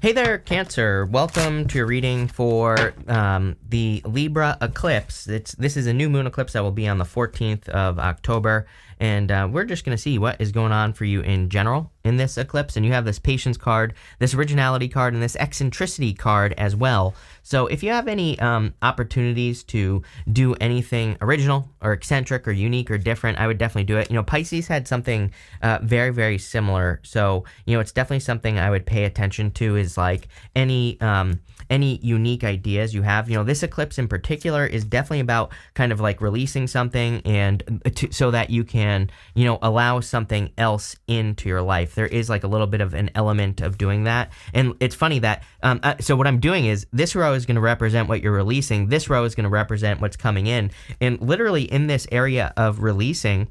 Hey there, Cancer. Welcome to your reading for the Libra Eclipse. This is a new moon eclipse that will be on the 14th of October, and we're just going to see what is going on for you in general in this eclipse. And you have this patience card, this originality card, and this eccentricity card as well. So if you have any opportunities to do anything original or eccentric or unique or different, I would definitely do it. You know, Pisces had something very, very similar. So, you know, it's definitely something I would pay attention to, is like any unique ideas you have. You know, this eclipse in particular is definitely about kind of like releasing something and so that you can, you know, allow something else into your life. There is like a little bit of an element of doing that. And it's funny that, so what I'm doing is this row is going to represent what you're releasing. This row is going to represent what's coming in. And literally in this area of releasing,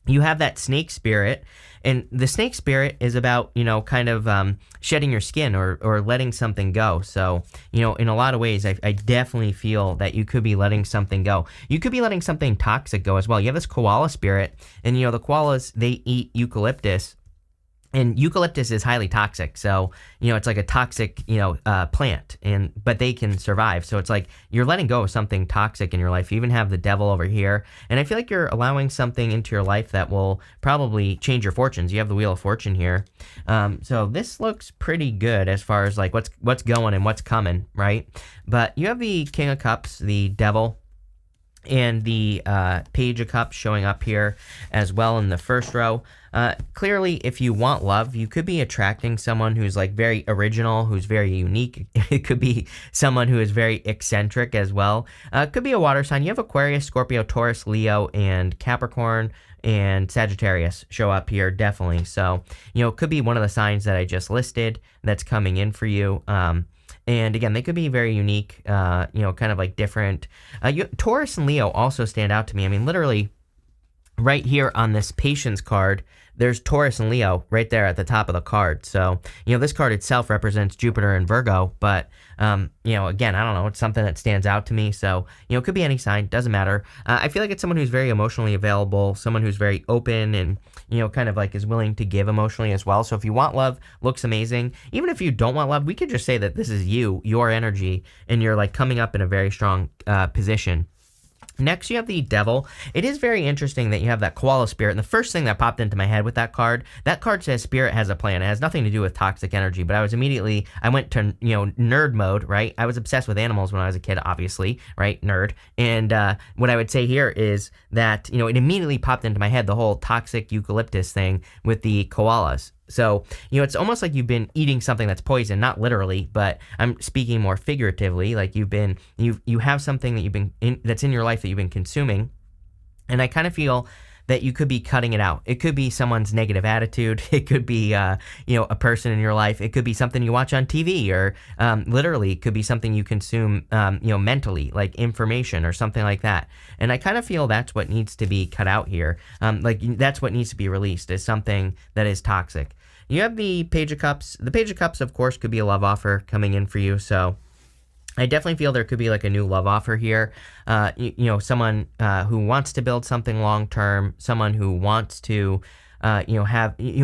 you have that snake spirit, and the snake spirit is about, you know, kind of shedding your skin or letting something go. So, you know, in a lot of ways, I definitely feel that you could be letting something go. You could be letting something toxic go as well. You have this koala spirit, and, you know, the koalas, they eat eucalyptus. And eucalyptus is highly toxic, so, you know, it's like a toxic, you know, plant, but they can survive. So it's like you're letting go of something toxic in your life. You even have the devil over here, and I feel like you're allowing something into your life that will probably change your fortunes. You have the Wheel of Fortune here, so this looks pretty good as far as like what's going and what's coming, right? But you have the King of Cups, the devil, and the Page of Cups showing up here as well in the first row. Clearly, if you want love, you could be attracting someone who's like very original, who's very unique. It could be someone who is very eccentric as well. It could be a water sign. You have Aquarius, Scorpio, Taurus, Leo, and Capricorn and Sagittarius show up here, definitely. So, you know, it could be one of the signs that I just listed that's coming in for you. And again, they could be very unique, you know, kind of like different. Taurus and Leo also stand out to me. I mean, literally right here on this patience card, there's Taurus and Leo right there at the top of the card. So, you know, this card itself represents Jupiter and Virgo, but, you know, again, I don't know, it's something that stands out to me. So, you know, it could be any sign, doesn't matter. I feel like it's someone who's very emotionally available, someone who's very open and, you know, kind of like is willing to give emotionally as well. So if you want love, looks amazing. Even if you don't want love, we could just say that this is you, your energy, and you're like coming up in a very strong position. Next, you have the devil. It is very interesting that you have that koala spirit. And the first thing that popped into my head with that card says spirit has a plan. It has nothing to do with toxic energy, but I went to, you know, nerd mode, right? I was obsessed with animals when I was a kid, obviously, right? Nerd. And what I would say here is that, you know, it immediately popped into my head, the whole toxic eucalyptus thing with the koalas. So, you know, it's almost like you've been eating something that's poison, not literally, but I'm speaking more figuratively, like you have something that that's in your life that you've been consuming. And I kind of feel that you could be cutting it out. It could be someone's negative attitude. It could be, you know, a person in your life. It could be something you watch on TV, or literally it could be something you consume, you know, mentally, like information or something like that. And I kind of feel that's what needs to be cut out here. Like that's what needs to be released, is something that is toxic. You have the Page of Cups. The Page of Cups, of course, could be a love offer coming in for you. So I definitely feel there could be like a new love offer here. You know, someone who wants to build something long term, someone who wants to, you know,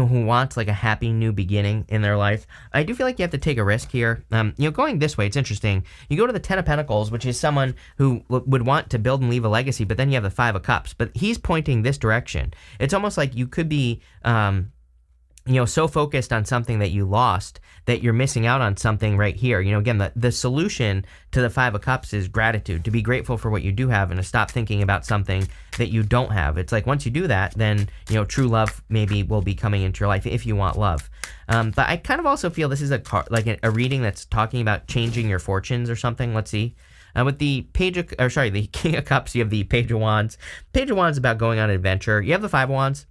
who wants like a happy new beginning in their life. I do feel like you have to take a risk here. You know, going this way, it's interesting. You go to the Ten of Pentacles, which is someone who would want to build and leave a legacy, but then you have the Five of Cups, but he's pointing this direction. It's almost like you could be, you know, so focused on something that you lost that you're missing out on something right here. You know, again, the solution to the Five of Cups is gratitude, to be grateful for what you do have and to stop thinking about something that you don't have. It's like once you do that, then, you know, true love maybe will be coming into your life if you want love. But I kind of also feel this is a reading that's talking about changing your fortunes or something. Let's see. With the the King of Cups, you have the Page of Wands. Page of Wands is about going on an adventure. You have the Five of Wands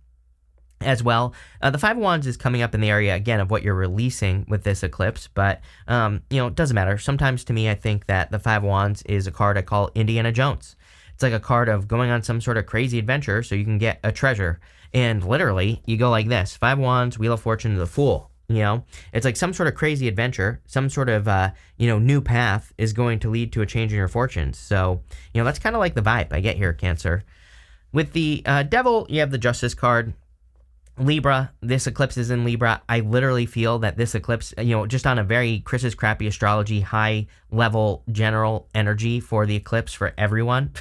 as well. The Five of Wands is coming up in the area, again, of what you're releasing with this eclipse, but, you know, it doesn't matter. Sometimes to me, I think that the Five of Wands is a card I call Indiana Jones. It's like a card of going on some sort of crazy adventure so you can get a treasure. And literally, you go like this: Five of Wands, Wheel of Fortune, the Fool. You know, it's like some sort of crazy adventure, some sort of, you know, new path is going to lead to a change in your fortunes. So, you know, that's kind of like the vibe I get here, Cancer. With the Devil, you have the Justice card. Libra, this eclipse is in Libra. I literally feel that this eclipse, just on a very Chris's crappy astrology, high level general energy for the eclipse for everyone.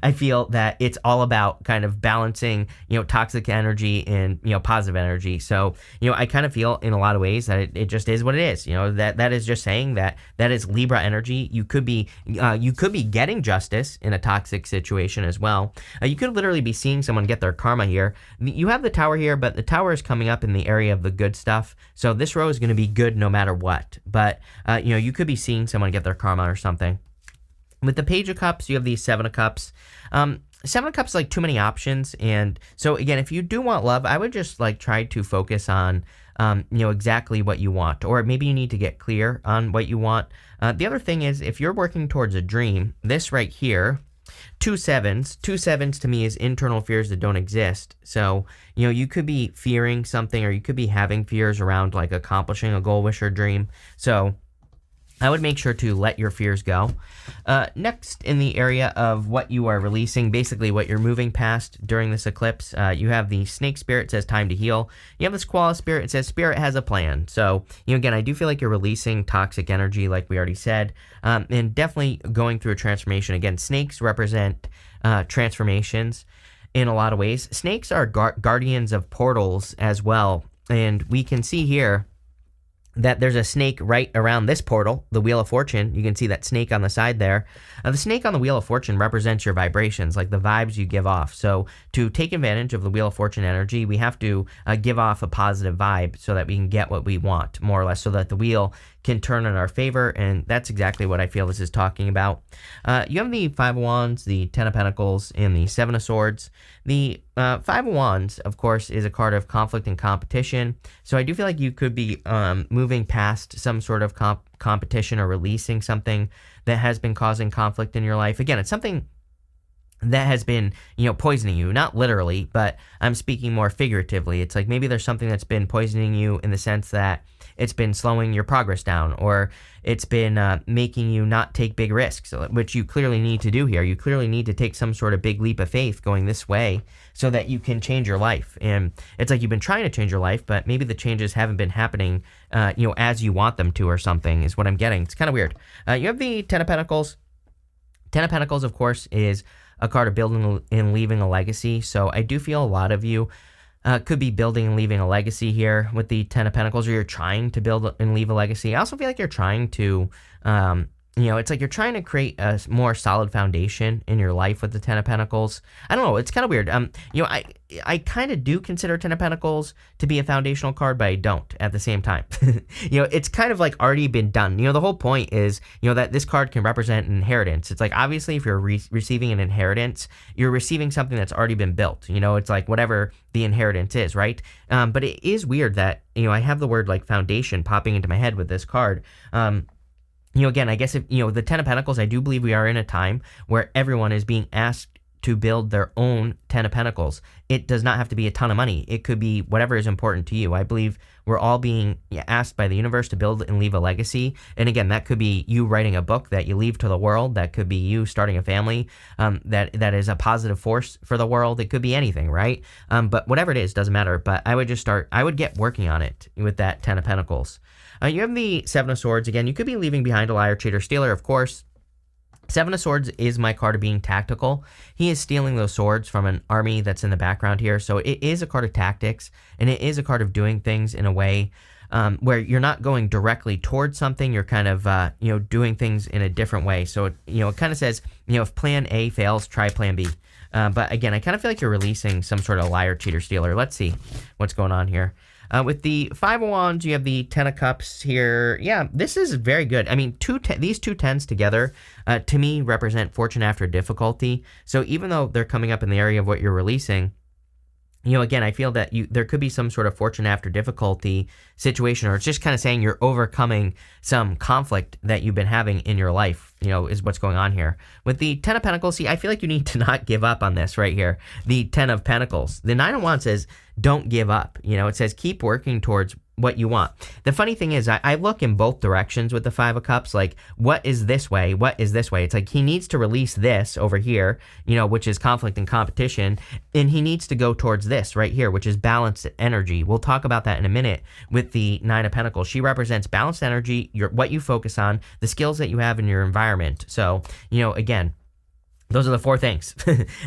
I feel that it's all about kind of balancing, toxic energy and, positive energy. So, I kind of feel in a lot of ways that it just is what it is. That is just saying that is Libra energy. You could be getting justice in a toxic situation as well. You could literally be seeing someone get their karma here. You have the Tower here, but the Tower is coming up in the area of the good stuff. So this row is going to be good no matter what. But, you could be seeing someone get their karma or something. With the Page of Cups, you have the Seven of Cups. Seven of Cups, like, too many options. And so, again, if you do want love, I would just, try to focus on, exactly what you want. Or maybe you need to get clear on what you want. The other thing is, if you're working towards a dream, this right here, two sevens to me is internal fears that don't exist. So, you could be fearing something, or you could be having fears around, accomplishing a goal, wish, or dream. So I would make sure to let your fears go. Next, in the area of what you are releasing, basically what you're moving past during this eclipse, you have the Snake Spirit, says time to heal. You have this Koala Spirit, it says spirit has a plan. So, again, I do feel like you're releasing toxic energy, like we already said, and definitely going through a transformation. Again, snakes represent transformations in a lot of ways. Snakes are guardians of portals as well, and we can see here that there's a snake right around this portal, the Wheel of Fortune. You can see that snake on the side there. The snake on the Wheel of Fortune represents your vibrations, like the vibes you give off. So to take advantage of the Wheel of Fortune energy, we have to give off a positive vibe so that we can get what we want, more or less, so that the wheel can turn in our favor, and that's exactly what I feel this is talking about. You have the Five of Wands, the Ten of Pentacles, and the Seven of Swords. The Five of Wands, of course, is a card of conflict and competition, so I do feel like you could be moving past some sort of competition or releasing something that has been causing conflict in your life. Again, it's something that has been, poisoning you, not literally, but I'm speaking more figuratively. It's like maybe there's something that's been poisoning you in the sense that it's been slowing your progress down, or it's been making you not take big risks, which you clearly need to do here. You clearly need to take some sort of big leap of faith going this way so that you can change your life. And it's like you've been trying to change your life, but maybe the changes haven't been happening, as you want them to, or something is what I'm getting. It's kind of weird. You have the Ten of Pentacles. Ten of Pentacles, of course, is a card of building and leaving a legacy. So I do feel a lot of you could be building and leaving a legacy here with the Ten of Pentacles, or you're trying to build and leave a legacy. I also feel like you're trying to, it's like you're trying to create a more solid foundation in your life with the Ten of Pentacles. I don't know. It's kind of weird. I kind of do consider Ten of Pentacles to be a foundational card, but I don't at the same time. It's kind of like already been done. The whole point is, that this card can represent an inheritance. It's like, obviously, if you're receiving an inheritance, you're receiving something that's already been built. It's like whatever the inheritance is, right? But it is weird that, I have the word like foundation popping into my head with this card. Again, I guess if, the Ten of Pentacles, I do believe we are in a time where everyone is being asked to build their own Ten of Pentacles. It does not have to be a ton of money. It could be whatever is important to you. I believe we're all being asked by the universe to build and leave a legacy. And again, that could be you writing a book that you leave to the world. That could be you starting a family that is a positive force for the world. It could be anything, right? But whatever it is, doesn't matter. But I would get working on it with that Ten of Pentacles. You have the Seven of Swords. Again, you could be leaving behind a liar, cheater, stealer, of course. Seven of Swords is my card of being tactical. He is stealing those swords from an army that's in the background here. So it is a card of tactics, and it is a card of doing things in a way where you're not going directly towards something. You're kind of, doing things in a different way. So, it kind of says, if plan A fails, try plan B. But again, I kind of feel like you're releasing some sort of liar, cheater, stealer. Let's see what's going on here. With the Five of Wands, you have the Ten of Cups here. Yeah, this is very good. I mean, these two tens together, to me, represent fortune after difficulty. So even though they're coming up in the area of what you're releasing, again, I feel that there could be some sort of fortune after difficulty situation, or it's just kind of saying you're overcoming some conflict that you've been having in your life, is what's going on here. With the Ten of Pentacles, see, I feel like you need to not give up on this right here. The Ten of Pentacles. The Nine of Wands says, don't give up. It says keep working towards what you want. The funny thing is, I look in both directions with the Five of Cups. Like, what is this way? What is this way? It's like he needs to release this over here, which is conflict and competition, and he needs to go towards this right here, which is balanced energy. We'll talk about that in a minute with the Nine of Pentacles. She represents balanced energy, what you focus on, the skills that you have in your environment. So, again, those are the 4 things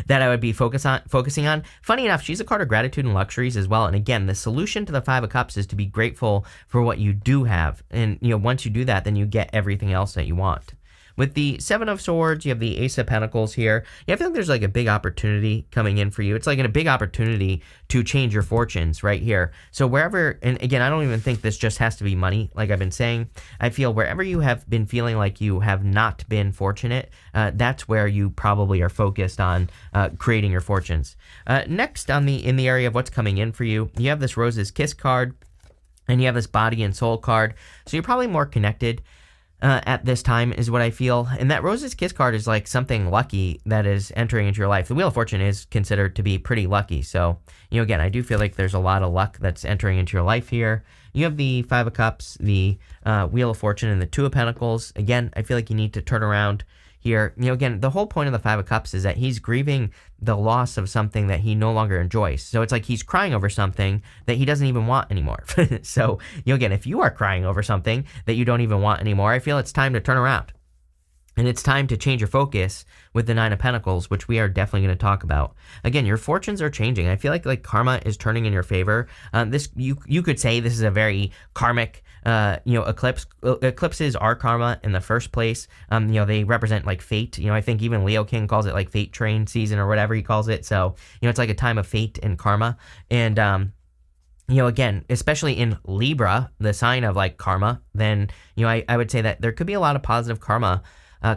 that I would be focusing on. Funny enough, she's a card of gratitude and luxuries as well. And again, the solution to the Five of Cups is to be grateful for what you do have. And, once you do that, then you get everything else that you want. With the Seven of Swords, you have the Ace of Pentacles here. Yeah, I feel like there's like a big opportunity coming in for you. It's like a big opportunity to change your fortunes right here. So wherever, and again, I don't even think this just has to be money. Like I've been saying, I feel wherever you have been feeling like you have not been fortunate, that's where you probably are focused on creating your fortunes. Next, in the area of what's coming in for you, you have this Rose's Kiss card, and you have this Body and Soul card. So you're probably more connected at this time is what I feel. And that Rose's Kiss card is like something lucky that is entering into your life. The Wheel of Fortune is considered to be pretty lucky. So, again, I do feel like there's a lot of luck that's entering into your life here. You have the Five of Cups, the Wheel of Fortune, and the Two of Pentacles. Again, I feel like you need to turn around here. Again, the whole point of the Five of Cups is that he's grieving the loss of something that he no longer enjoys. So it's like he's crying over something that he doesn't even want anymore. So, again, if you are crying over something that you don't even want anymore, I feel it's time to turn around. And it's time to change your focus with the Nine of Pentacles, which we are definitely going to talk about. Again, your fortunes are changing. I feel like karma is turning in your favor. This you could say this is a very karmic eclipse. Eclipses are karma in the first place. They represent like fate. I think even Leo King calls it like fate train season or whatever he calls it. So, it's like a time of fate and karma. And again, especially in Libra, the sign of like karma, then, I would say that there could be a lot of positive karma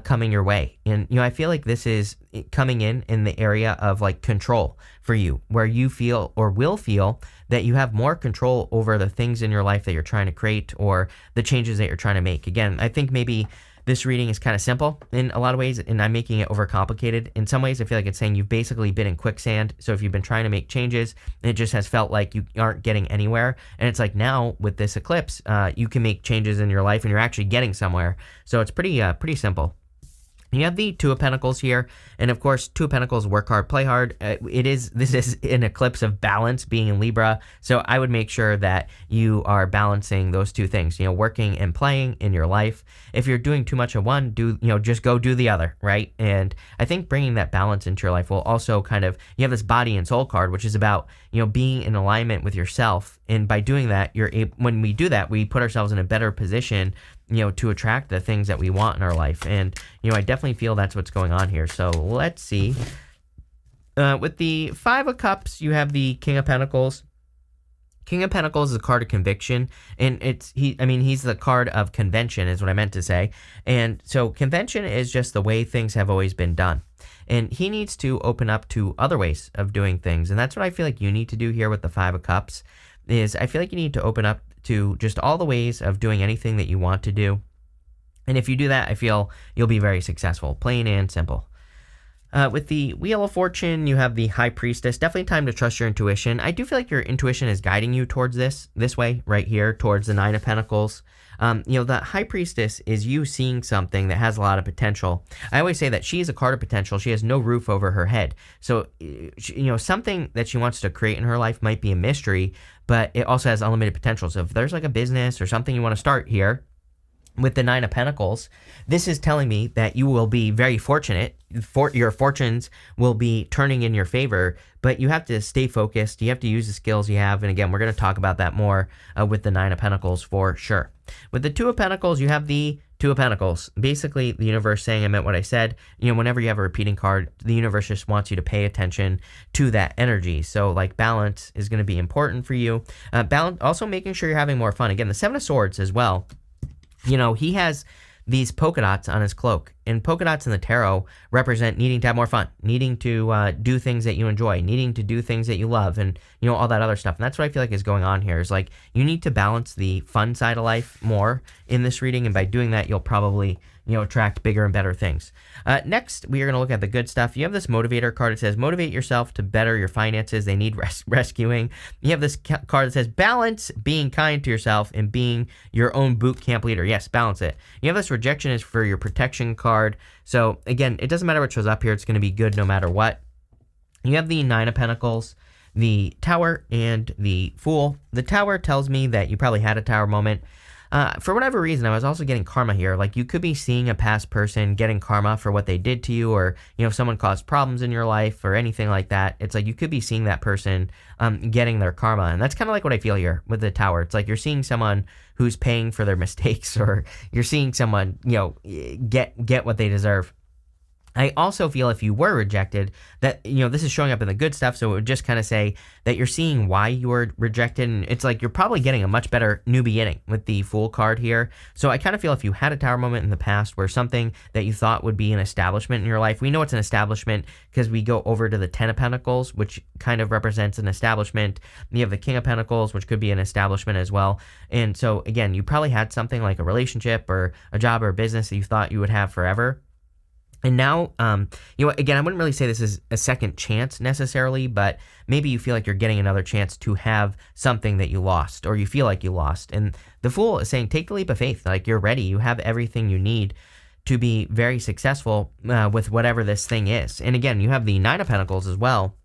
coming your way. And, I feel like this is coming in the area of like control for you, where you feel or will feel that you have more control over the things in your life that you're trying to create or the changes that you're trying to make. Again, I think maybe this reading is kind of simple in a lot of ways, and I'm making it overcomplicated. In some ways, I feel like it's saying you've basically been in quicksand. So if you've been trying to make changes, it just has felt like you aren't getting anywhere. And it's like now with this eclipse, you can make changes in your life and you're actually getting somewhere. So it's pretty simple. You have the Two of Pentacles here, and of course, Two of Pentacles, work hard, play hard. This is an eclipse of balance, being in Libra, so I would make sure that you are balancing those two things, working and playing in your life. If you're doing too much of one, just go do the other, right? And I think bringing that balance into your life will also you have this Body and Soul card, which is about, being in alignment with yourself, and by doing that, when we do that, we put ourselves in a better position to attract the things that we want in our life. And, I definitely feel that's what's going on here. So let's see. With the Five of Cups, you have the King of Pentacles. King of Pentacles is a card of conviction, and he's the card of convention is what I meant to say. And so convention is just the way things have always been done. And he needs to open up to other ways of doing things. And that's what I feel like you need to do here with the Five of Cups, is I feel like you need to open up to just all the ways of doing anything that you want to do. And if you do that, I feel you'll be very successful, plain and simple. With the Wheel of Fortune, you have the High Priestess. Definitely time to trust your intuition. I do feel like your intuition is guiding you towards this way, right here, towards the Nine of Pentacles. The High Priestess is you seeing something that has a lot of potential. I always say that she is a card of potential. She has no roof over her head. So, something that she wants to create in her life might be a mystery, but it also has unlimited potential. So if there's like a business or something you want to start here, with the Nine of Pentacles, this is telling me that you will be very fortunate. Your fortunes will be turning in your favor, but you have to stay focused. You have to use the skills you have. And again, we're going to talk about that more with the Nine of Pentacles for sure. With the Two of Pentacles, you have the Two of Pentacles. Basically, the universe saying I meant what I said. Whenever you have a repeating card, the universe just wants you to pay attention to that energy. So, like, balance is going to be important for you. Balance, also making sure you're having more fun. Again, the Seven of Swords as well. He has these polka dots on his cloak, And polka dots in the tarot represent needing to have more fun, needing to do things that you enjoy, needing to do things that you love, and all that other stuff. And that's what I feel like is going on here. Is like you need to balance the fun side of life more in this reading, and by doing that, you'll probably attract bigger and better things. Next, we are going to look at the good stuff. You have this motivator card. It says, motivate yourself to better your finances. They need rescuing. You have this card that says, balance being kind to yourself and being your own boot camp leader. Yes, balance it. You have this rejection is for your protection card. So again, it doesn't matter what shows up here. It's going to be good no matter what. You have the Nine of Pentacles, the Tower, and the Fool. The Tower tells me that you probably had a Tower moment. For whatever reason, I was also getting karma here. Like you could be seeing a past person getting karma for what they did to you, or if someone caused problems in your life or anything like that. It's like you could be seeing that person getting their karma, and that's kind of like what I feel here with the Tower. It's like you're seeing someone who's paying for their mistakes, or you're seeing someone get what they deserve. I also feel if you were rejected, that, this is showing up in the good stuff, so it would just kind of say that you're seeing why you were rejected, and it's like you're probably getting a much better new beginning with the Fool card here. So I kind of feel if you had a Tower moment in the past where something that you thought would be an establishment in your life, we know it's an establishment because we go over to the Ten of Pentacles, which kind of represents an establishment. You have the King of Pentacles, which could be an establishment as well. And so, again, you probably had something like a relationship or a job or a business that you thought you would have forever. And now, again, I wouldn't really say this is a second chance necessarily, but maybe you feel like you're getting another chance to have something that you lost, or you feel like you lost. And the Fool is saying, take the leap of faith. Like you're ready. You have everything you need to be very successful with whatever this thing is. And again, you have the Nine of Pentacles as well.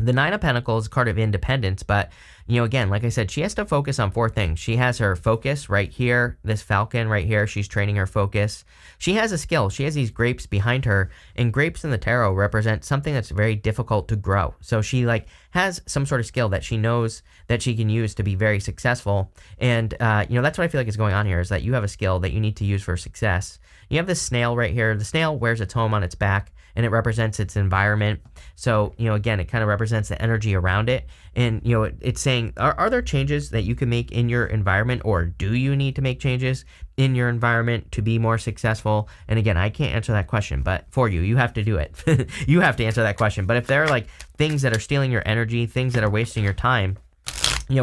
The Nine of Pentacles is a card of independence, but, again, like I said, she has to focus on four things. She has her focus right here, this falcon right here. She's training her focus. She has a skill. She has these grapes behind her, and grapes in the tarot represent something that's very difficult to grow. So she, has some sort of skill that she knows that she can use to be very successful. And, that's what I feel like is going on here, is that you have a skill that you need to use for success. You have this snail right here. The snail wears its home on its back, and it represents its environment. So, again, it kind of represents the energy around it. And, it's saying, are there changes that you can make in your environment, or do you need to make changes in your environment to be more successful? And again, I can't answer that question, but for you, you have to do it. You have to answer that question. But if there are things that are stealing your energy, things that are wasting your time,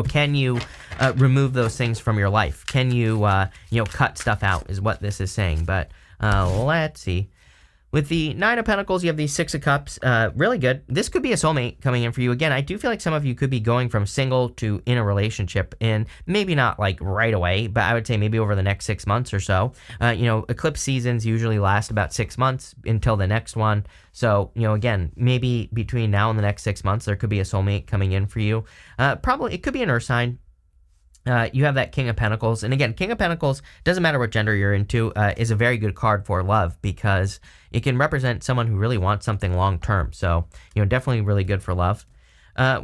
can you remove those things from your life? Can you, cut stuff out is what this is saying. But let's see. With the Nine of Pentacles, you have the Six of Cups. Really good. This could be a soulmate coming in for you. Again, I do feel like some of you could be going from single to in a relationship, and maybe not right away, but I would say maybe over the next 6 months or so. Eclipse seasons usually last about 6 months until the next one. So, again, maybe between now and the next 6 months, there could be a soulmate coming in for you. Probably, it could be an earth sign. You have that King of Pentacles. And again, King of Pentacles, doesn't matter what gender you're into, is a very good card for love because it can represent someone who really wants something long term. So, definitely really good for love.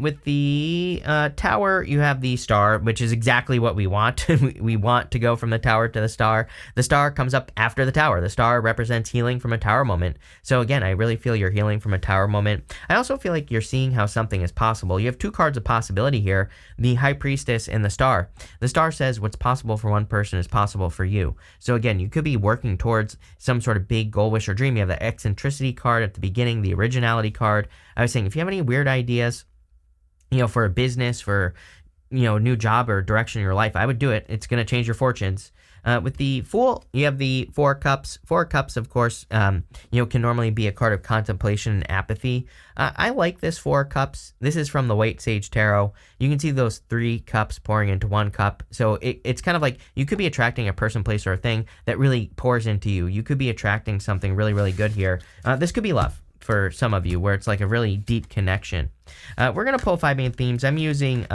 With the Tower, you have the Star, which is exactly what we want. We want to go from the Tower to the Star. The Star comes up after the Tower. The Star represents healing from a Tower moment. So again, I really feel you're healing from a Tower moment. I also feel like you're seeing how something is possible. You have two cards of possibility here, the High Priestess and the Star. The Star says what's possible for one person is possible for you. So again, you could be working towards some sort of big goal, wish, or dream. You have the Eccentricity card at the beginning, the Originality card. I was saying, if you have any weird ideas, for a business, for, a new job or direction in your life, I would do it. It's going to change your fortunes. With the Fool, you have the Four Cups. Four Cups, of course, can normally be a card of contemplation and apathy. I like this Four Cups. This is from the White Sage Tarot. You can see those 3 cups pouring into 1 cup. So it's kind of like you could be attracting a person, place, or a thing that really pours into you. You could be attracting something really, really good here. This could be love for some of you, where it's like a really deep connection. We're going to pull 5 main themes. I'm using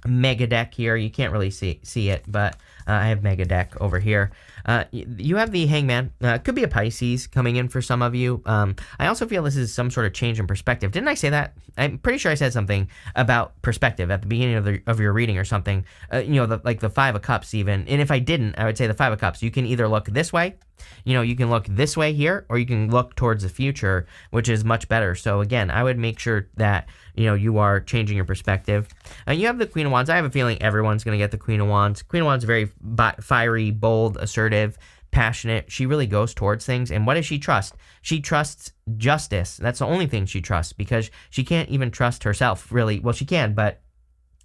Mega Deck here. You can't really see it, but I have Mega Deck over here. You have the Hangman. Could be a Pisces coming in for some of you. I also feel this is some sort of change in perspective. Didn't I say that? I'm pretty sure I said something about perspective at the beginning of your reading or something. The 5 of Cups even. And if I didn't, I would say the 5 of Cups. You can either look this way, you can look this way here, or you can look towards the future, which is much better. So again, I would make sure that, you are changing your perspective. You have the Queen of Wands. I have a feeling everyone's going to get the Queen of Wands. Queen of Wands, very fiery, bold, assertive, passionate. She really goes towards things. And what does she trust? She trusts justice. That's the only thing she trusts, because she can't even trust herself, really. Well, she can, but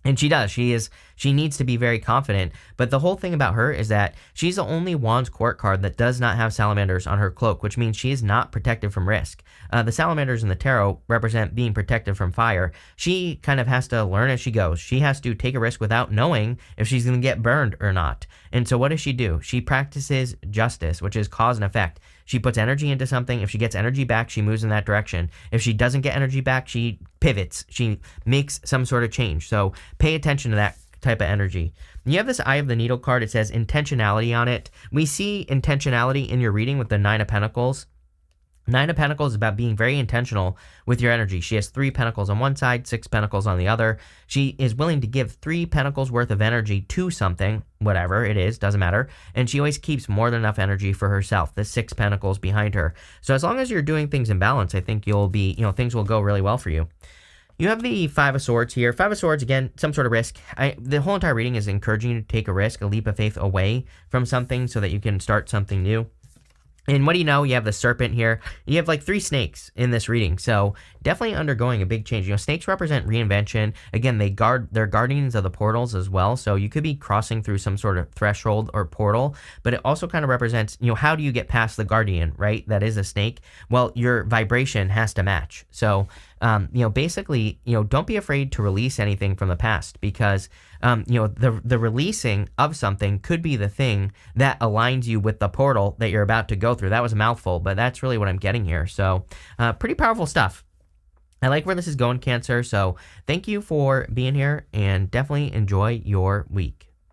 and she does. She needs to be very confident. But the whole thing about her is that she's the only Wands Court card that does not have salamanders on her cloak, which means she is not protected from risk. The salamanders in the tarot represent being protected from fire. She kind of has to learn as she goes. She has to take a risk without knowing if she's going to get burned or not. And so what does she do? She practices justice, which is cause and effect. She puts energy into something. If she gets energy back, she moves in that direction. If she doesn't get energy back, she pivots. She makes some sort of change. So pay attention to that type of energy. You have this Eye of the Needle card. It says intentionality on it. We see intentionality in your reading with the Nine of Pentacles. Nine of Pentacles is about being very intentional with your energy. She has 3 pentacles on one side, 6 pentacles on the other. She is willing to give 3 pentacles worth of energy to something, whatever it is, doesn't matter. And she always keeps more than enough energy for herself, the 6 pentacles behind her. So as long as you're doing things in balance, I think you'll be, things will go really well for you. You have the Five of Swords here. Five of Swords, again, some sort of risk. The whole entire reading is encouraging you to take a risk, a leap of faith away from something so that you can start something new. And what do you know? You have the Serpent here. You have like 3 snakes in this reading. So definitely undergoing a big change. Snakes represent reinvention. Again, they're guardians of the portals as well. So you could be crossing through some sort of threshold or portal, but it also kind of represents, how do you get past the guardian, right? That is a snake. Well, your vibration has to match. So, basically, don't be afraid to release anything from the past, because, the releasing of something could be the thing that aligns you with the portal that you're about to go through. That was a mouthful, but that's really what I'm getting here. So, pretty powerful stuff. I like where this is going, Cancer. So thank you for being here, and definitely enjoy your week.